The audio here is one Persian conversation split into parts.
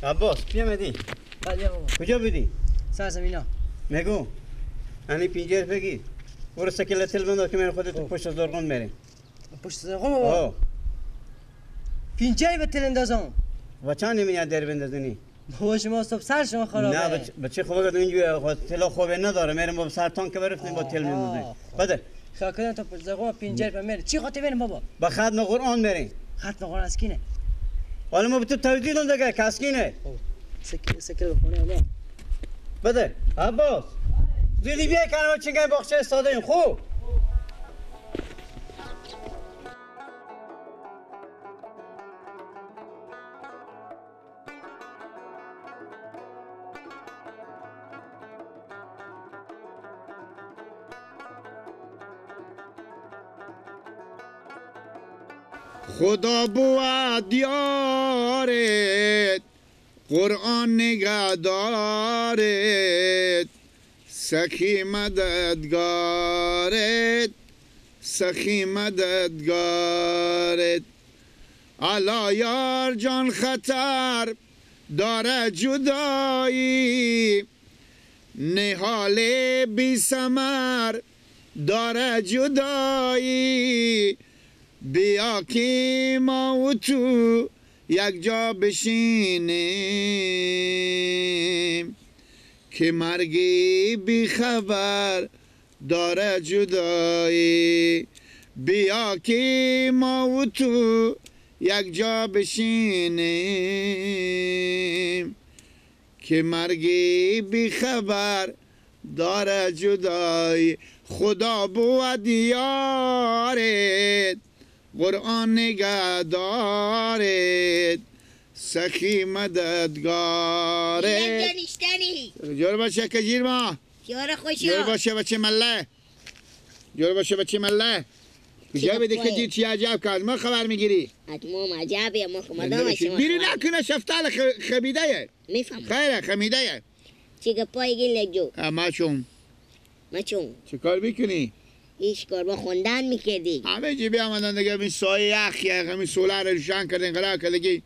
عباس بیا مدی. بله بابا. کجا بودی؟ سرزمینا. میگو یعنی 50 بگیر برو سکل تل بنداز که من خودت پشت زرقان بریم. پشت زرقان بابا؟ 50 به تل اندازم. و چند نمیاد در بندازنی؟ بابا شما صبح سر شما خرابه. نه بچه خوبه که اینجوری تلا خوبه نداره، میرم با سرطان که برفتیم با تل میمونیم. بده شاکرم تا پشت زرقان 50 به میره. چی خاطر بریم بابا؟ با ختم قرآن بریم. ختم قرآن از کینه؟ حالا ما به تو توضیح دادم دیگه کسکینه. سکل خونه بابا. بده عباس زیدی بیا کنم چنگه باخچه استاده این خوب. خدا بود یارت قرآن نگهدارت سخی مددگارت سخی مددگارت الا یار جان خطر داره جدایی نهال بی ثمر داره جدایی بیا که ما و تو یک جا بشینیم که مرگی بی خبر داره جدایی بیا که ما و تو یک جا بشینیم که مرگی بی خبر داره جدایی خدا بود یارت قرآن نگهدارت سخی مددگارت جور باشه که جیر ما جور باشه بچه مله جور باشه بچه مله کجا بده که جیر چی عجب کرد ما خبر میگیری اتمام عجبه ما خمدام شما بیری نکنه شفتال خمیده میفهم خیره خمیده چی گپایی گیلک جو ما چون چه کار میکنی؟ هیچ کار با خوندن میکردی همه جیبی آمدن دیگه می سایه یخیه همین سولار روشن کردن قرار که دیگه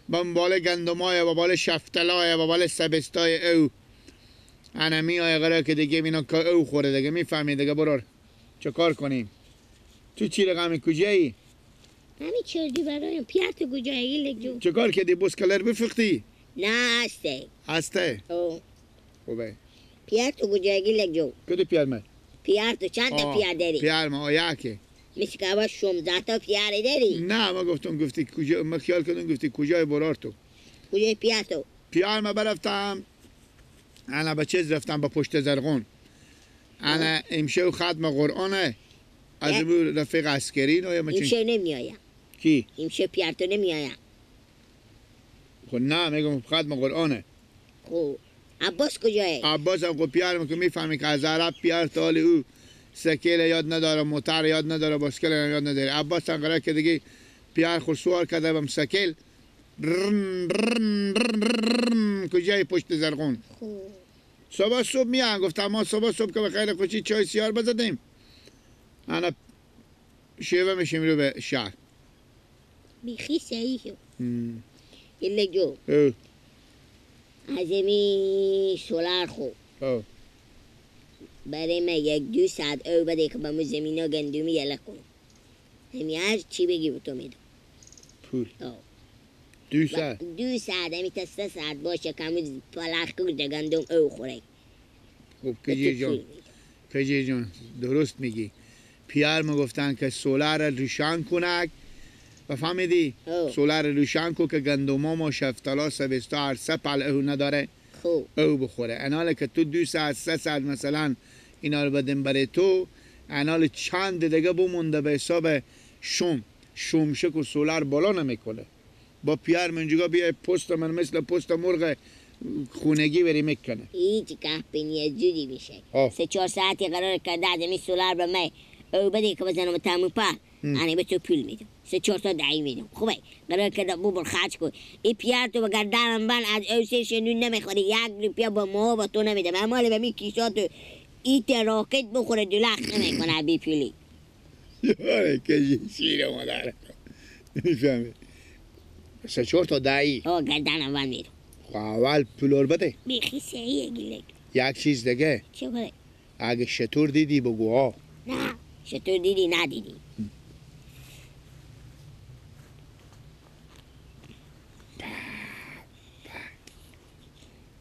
با بال گندمای با بال شفتلای با بال سبستای او انمی های قرار که دیگه اینا که او خوره دیگه میفهمی دیگه برار چه کار کنیم تو چی رقمی کجایی؟ همین چردی برایم پیات کجایی گیلک جو چه کار کردی بوسکلر بفختی؟ نه هسته او خوبه پیات کجایی گیلک جو کدو پیار من؟ پیار تو چند تا پیار داری؟ پیار ما آیاکه مثل که باید 16 تا پیار داری؟ نه ما گفتی کجا ما خیال کردم گفتی کجای برار تو کجای پیار تو؟ پیار ما برفتم انا به چیز رفتم با پشت زرغون انا امشو ختم قرآنه از اون رفیق عسکری نو یا امشو نمیایم کی؟ امشو پیار تو نمیایم خب نه میگم ختم قرآنه خب عباس کجایی؟ عباس هم خب پیار میگه میفهمی که از عرب پیار تالی او سکیل یاد نداره موتر یاد نداره باسکل یاد نداره عباس هم قرار که دیگه پیار خود سوار کرده بم سکیل کجای پشت زرغون صبح میان گفتم ما صبح که بخیر خوشی چای سیار بزدیم انا شیوه میشیم رو به شهر بیخی صحیح شو گله جو از امی سولار خوب برای من 1-2 ساعت او بده که با مو زمین ها گندومی یلک کنم همی هر چی بگی به تو میدم پول 2 ساعت 2 ساعت همی تا 3 ساعت باشه که همون پلخ کرده گندم او خوره خب کجی جان درست میگی پیار ما گفتن که سولار روشن کنک و فهمیدی سولار روشن کو که گندم ما شفتلا سبستا هر سپل او نداره خوب او بخوره انال که تو 2 ساعت 3 ساعت مثلا اینا رو بدیم برای تو انال چند دیگه بمونده به حساب شومشک و سولار بالا نمیکنه با پیار منجگا بیای پست من مثل پست مرغ خونگی بری میکنه هیچ قهبینی جوری میشه 3-4 ساعتی قرار کرده از امی سولار به من او بده که بزنم تموم پر انه به تو پول میدم 3-4 تا دعی میدم خوبه قرار کرده ببر خرج کن این پیار تو بگر درم بند از او 3 شنون نمیخوری 1 روپیا با ما با تو نمیدم اما به می کیساتو ایت راکت بخوره دلخ نمیکنه بی پولی یاره کجی شیر مادر میفهمی 3-4 تا دعی گردنم بند میدم خب اول پولور بده. بیخی صحیحه گیلک. یک چیز دیگه، چه بره؟ اگه شطور دیدی بگو ها. نه چطور دیدی ندیدی.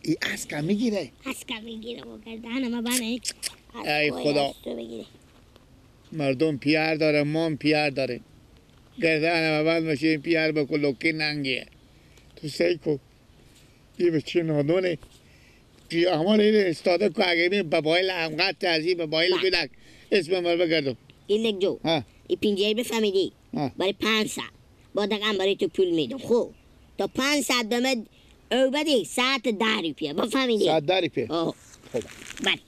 ای اسکا میگیره. اسکا میگیره و گردن ما بانه. ای خدا. مردم پیار داره، ما پیار داره. گردن ما بند باشه این پیار به کلوکی ننگیه. تو سیکو ای بچه نادونه همال این استاده که اگه می بابایل همقدر ترزی بابایل کدک اسم مال بگردم. گیلک جو این پینجه بفهمیدی برای 5 ساعت با دقیقا برای تو پول میدم. خوب تا 5 ساعت بمد او بدی ساعت 10 روپیه بفهمیدی؟ ساعت 10 روپیه. خوب بله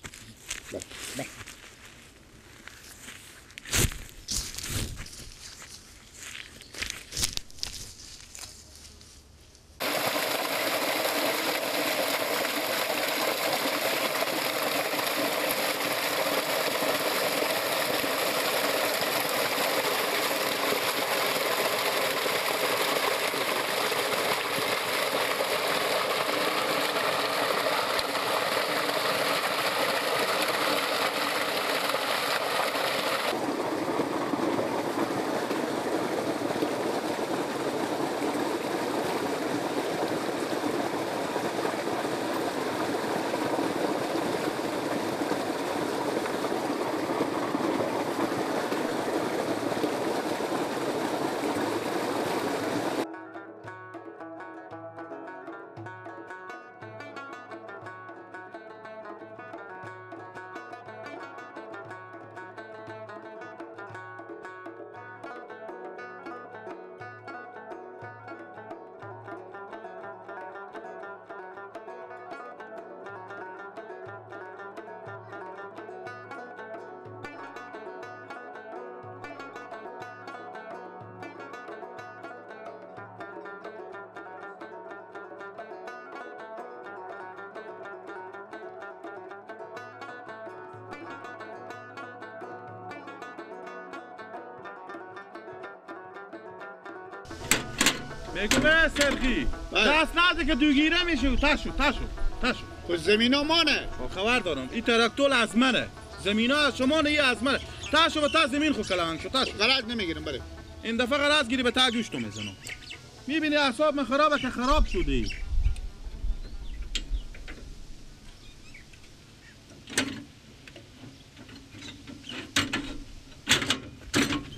میگو به سرخی دست نده که دوگیره میشه. تاشو خود زمین ها مانه. خبر دارم این ترکتول از منه، زمین ها از شما نه، یه از منه. تاشو به تا زمین خو کلنگ شو. تاشو غلط نمیگیرم. بله این دفعه غلط گیری به تا گوشتو میزنم. میبینی اعصاب من خرابه که خراب شدی.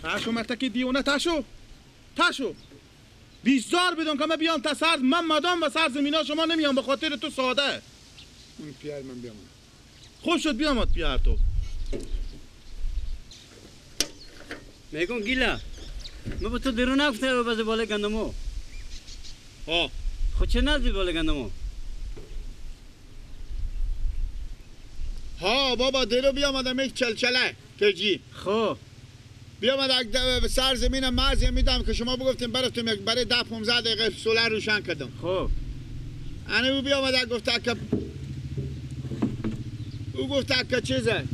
تاشو مرتکی دیونه. تاشو بیزار بدون که من بیام تا سر من مدام و سر زمین ها شما نمیام به خاطر تو ساده. اون پیار من بیام. خوب شد بیامد پیار تو. میگم گیلا من به تو درو نگفته رو بذار بالا گندمو. خود چه نزدی بالا گندمو؟ ها بابا درو بیامدم یک چلچله کجی. خب بیامد سر زمین مرزی میدم که شما بگفتیم براتون یک برای 10-15 دقیقه سولر روشن کردم. خب انا او بیامد گفته که او گفته که چیزه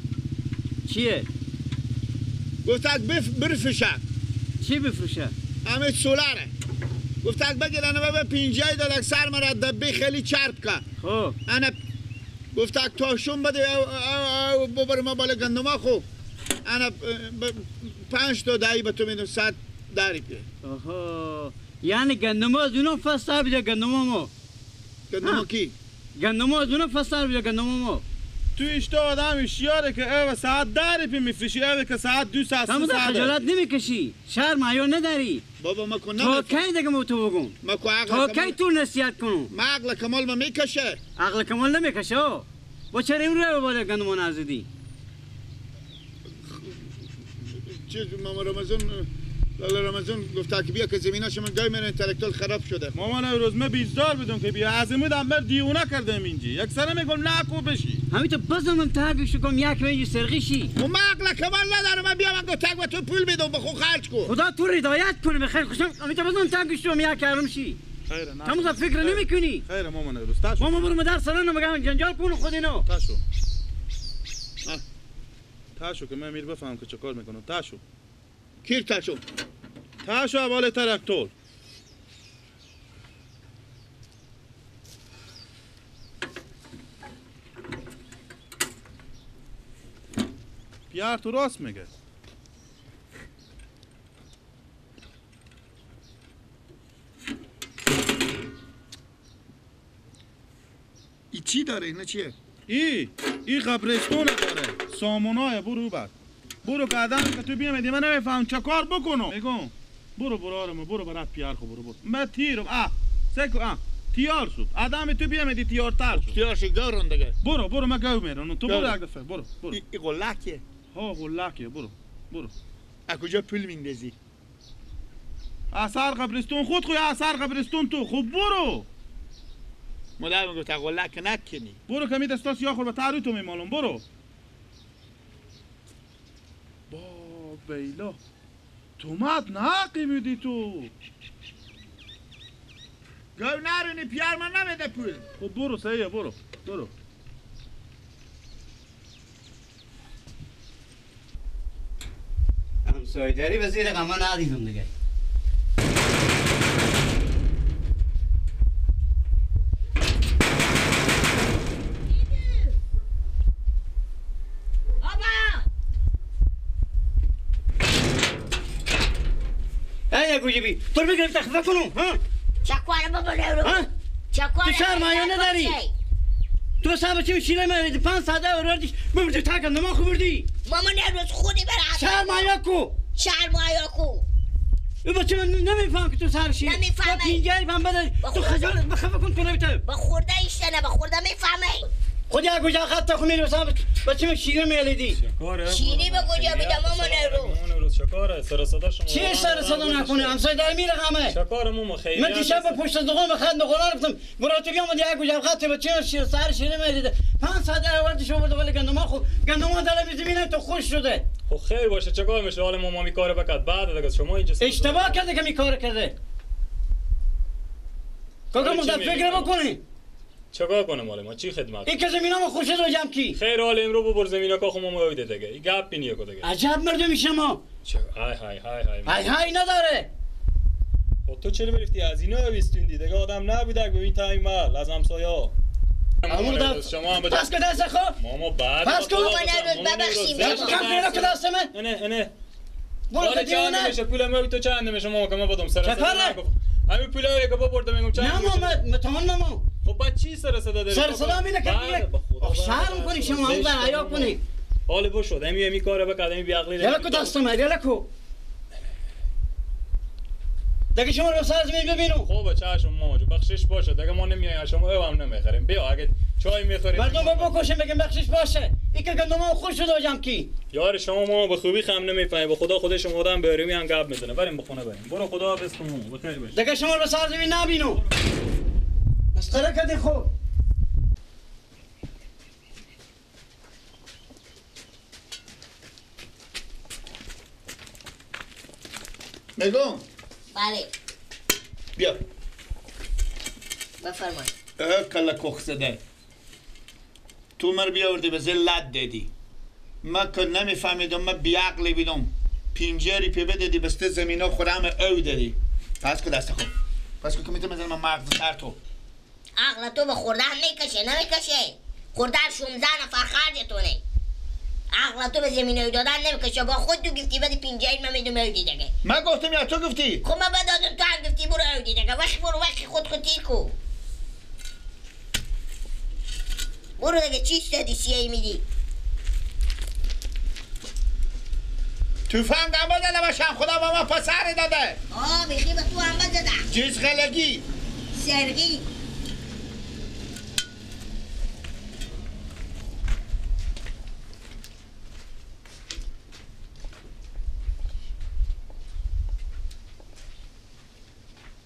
چیه؟ گفته برفشه. چی بفروشه؟ همه سولره. گفته بگیر انا به 50 دلار سر مرا دبی خیلی چرب که. خب انا گفته تاشون بده او ببر ما بالا گندما. خوب انا 5 تا دایی به تو میدم 100 داری پیه. آها یعنی گندمو از اونم فستر بیده گندمو مو. گندما کی؟ گندمو از اونم فستر بیده گندمو مو. تو اشتا آدم اشیاره که او ساعت 10 روپیه میفروشی، او که ساعت 2 ساعت 3 تمام ساعت. خجالت نمیکشی؟ شرم حیا نداری؟ بابا ما کن تا کی دیگه مو تو بگم؟ ما کو عقل تا کمال. کی تو نصیحت کنم؟ ما عقل کمال ما میکشه. عقل کمال نمیکشه. با چرا این رو بالا گندمو نزدی؟ چیز ماما رمضان گفته که بیا که زمیناش من گای من ترکتول خراب شده. مامان روز من بیزدار بدون که بیا عزیمودم بر دیونه کردم اینجی. یک سره میگم نه کو بشی. همین تو بزنم تاگش کم یک میجی سرغیشی. و ما عقل کمال ندارم. من بیام گفتم و تو پول میدم بخو خرج کو. خدا تو هدایت کنه بخیر خوشم. همین تو بزنم تاگش کم یک کارم شی. خیره نه. تمام فکر نمیکنی. خیره مامان روز تاشو. مامان برو مدار سرانو میگم جنجال کنه خودینو. تاشو که من میر بفهم که چه کار میکنم. تاشو. کیر تاشو. تاشو اول ترکتول. پیار تو راست میگه. ای چی داره؟ اینا چیه؟ ای قبرستون داره. سامونای برو بعد. برو که آدمی که تو بیامدی من نمیفهم چه کار بکنم. میگم برو آرام برو برات پیار خو برو. من تیرم سکو تیار شد. آدمی تو بیامدی تیارتر شد. تیار شد گورن دیگه. برو من گاو میرم. تو برو یک دفعه برو. ای غلکیه. ها غلکیه برو. از کجا پول میندازی؟ اثر قبرستون خود خوی اثر قبرستون تو خوب برو. مادر میگه تا غلک نکنی. برو کمی دستا سیاه خور به تعریف تو میمالم برو. با بیلا تو مد ناقی بودی تو. گو نرونی پیار من نمیده پول. خب برو سعیه برو. همسایداری به زیر غما ندیدم دیگه. ای گوجبی تو بگیرم تخفه کنم ها چکواره بابا نورو چکواره تو سرمایه نداری تو صاحب چی شیله میاری 500 اورو دیش ببرد تا کن ما خوردی ماما نروز خودی برات سرمایه کو ای بچه من نمیفهم که تو سر شیر نمیفهمه. با پینجایی فهم بده تو خجالت بخفه کن تو نمیتونی با خورده ایشته نه با خورده میفهمه خود یک گوجه خط تا خونی بسام بچه من شیره میالیدی شیری به کجا بدم ماما نورو شکاره سر صدا شما چی سر صدا نکنه همسایه در میره غمه شکاره ماما خیلی من دیشب با پشت دقام به خند نقلا رفتم برات بیام یک گوجه خط بچه من شیر سر شیره میالیده 500 اورو شما بده ولی گندم خو گندم دل زمین تو خوش شده خب خیر باشه چکار میشه حال ماما می کار بکرد بعد دیگه شما اینجا اشتباه کرده که می کار کرده کاکا مقدر فکر بکنی چکار کنم حال ما چی خدمت این که زمینامو خوش رو جمع کی خیر حال امرو ببر زمینا که خو ماما ویده دیگه این گپ بینیه که دیگه عجب مردمی شما های نداره خب تو چرا برفتی از اینا بیستوندی دیگه آدم نبوده ببین تایم مال از همسایا شما هم بده پس که دست خو ماما بعد پس که ماما نروز ببخشیم کم پیدا که دست من نه برو حالا که چند دیونه میشه پول ما تو چند میشه ماما که ما بدم سر چه صدا کاره؟ نگفت همین پولا که بردم میگم چند نه میشه متهان نمو خب بعد چی سر صدا داری سر صدا میده که شرم کنی شما هم بر حیا کنی حالا بو شد امی کاره بکرد امی بی عقلی یلا کو دست من یلا کو دیگه شما رو سر زمین ببینم خوبه چشم ماما جو بخشش باشه دیگه ما نمیایم شما او هم نمیخریم بیا اگه چای میخوریم مردم رو بکشیم بگم بخشش باشه این که گندم خوش شده جمع کی یار شما ما به خوبی خم نمیفهمیم به خدا خود شما آدم بریم هم گپ میزنه بریم به خونه بریم برو خدا حافظ کن بخیر باش دیگه شما رو سر زمین نبینم مسخره کردی خوب میگم بله بیا بفرمایید کلا کخ زده تو مر بیاوردی به لد دادی من که نمیفهمیدم من بیعقلی بیدم پینجری پی بدادی بسته زمینا خودم او دادی پس که دست خوب پس که میتونم بزنم من مغز سر تو عقل تو به خورده هم میکشه نمیکشه خورده 16 نفر خرجتونه عقل تو به زمینه دادن نمیکشه با خود تو گفتی بدی پینجایی من میدونم او دیگه من گفتم یا تو گفتی خب من بدادم تو هم گفتی برو او دیگه وقت برو وقت خود تیر کو برو دیگه چی استادی سیایی میدی تو فهمدم بدل باشم خدا با من پسر داده بیخی به تو هم بدادم جیز خلگی سرگی